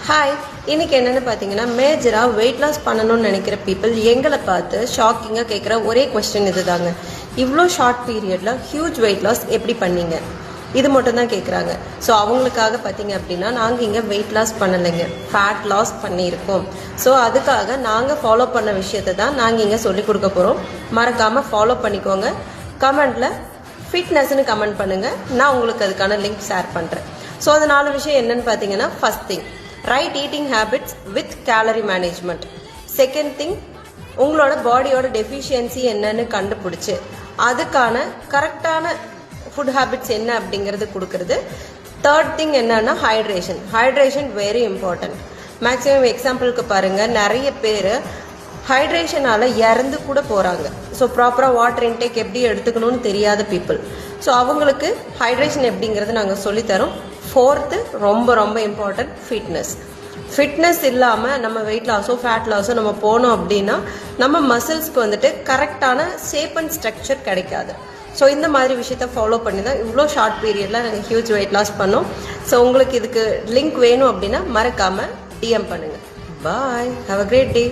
Hi, இன்னைக்கு என்னென்னு பார்த்தீங்கன்னா மேஜராக வெயிட் லாஸ் பண்ணணும்னு நினைக்கிற பீப்புள் எங்களை பார்த்து ஷாக்கிங்காக கேட்குற ஒரே கொஸ்டின் இது தாங்க. இவ்வளோ ஷார்ட் பீரியடில் ஹியூஜ் வெயிட் லாஸ் எப்படி பண்ணீங்க, இது மட்டும் தான் கேட்குறாங்க. ஸோ அவங்களுக்காக பார்த்தீங்க அப்படின்னா நாங்கள் இங்கே வெயிட் லாஸ் பண்ணலைங்க, ஃபேட் லாஸ் பண்ணியிருக்கோம். ஸோ அதுக்காக நாங்கள் ஃபாலோ பண்ண விஷயத்தை தான் நாங்கள் இங்கே சொல்லிக் கொடுக்க போகிறோம். மறக்காமல் ஃபாலோ பண்ணிக்கோங்க. கமெண்டில் ஃபிட்னஸ்ன்னு கமெண்ட் பண்ணுங்கள், நான் உங்களுக்கு அதுக்கான லிங்க் ஷேர் பண்ணுறேன். ஸோ அது 4 விஷயம் என்னன்னு பார்த்தீங்கன்னா, first thing right eating habits with calorie management. Second thing, உங்களோட பாடியோட டெஃபிஷியன்சி என்னன்னு கண்டுபிடிச்சு அதுக்கான கரெக்டான ஃபுட் ஹேபிட்ஸ் என்ன அப்படிங்கிறது கொடுக்கறது. தேர்ட் திங் என்னன்னா ஹைட்ரேஷன் வெரி இம்பார்ட்டன்ட். மேக்ஸிமம் எக்ஸாம்பிளுக்கு பாருங்க, நிறைய பேர் ஹைட்ரேஷனால இறந்து கூட போறாங்க. ஸோ ப்ராப்பராக வாட்டர் இன்டேக் எப்படி எடுத்துக்கணும்னு தெரியாத பீப்புள். ஸோ அவங்களுக்கு ஹைட்ரேஷன் எப்படிங்கிறது நாங்கள் சொல்லித்தரோம். ஃபோர்த்து ரொம்ப ரொம்ப இம்பார்ட்டன்ட், ஃபிட்னஸ் இல்லாமல் நம்ம வெயிட் லாஸோ ஃபேட் லாஸோ நம்ம போனோம் அப்படின்னா நம்ம மசில்ஸ்க்கு வந்துட்டு கரெக்டான ஷேப் அண்ட் ஸ்ட்ரக்சர் கிடைக்காது. ஸோ இந்த மாதிரி விஷயத்த ஃபாலோ பண்ணி தான் இவ்வளோ ஷார்ட் பீரியடில் நாங்கள் ஹியூஜ் வெயிட் லாஸ் பண்ணோம். ஸோ உங்களுக்கு இதுக்கு லிங்க் வேணும் அப்படின்னா மறக்காமல் டிஎம் பண்ணுங்கள். பாய், ஹாவ் அ கிரேட் டே.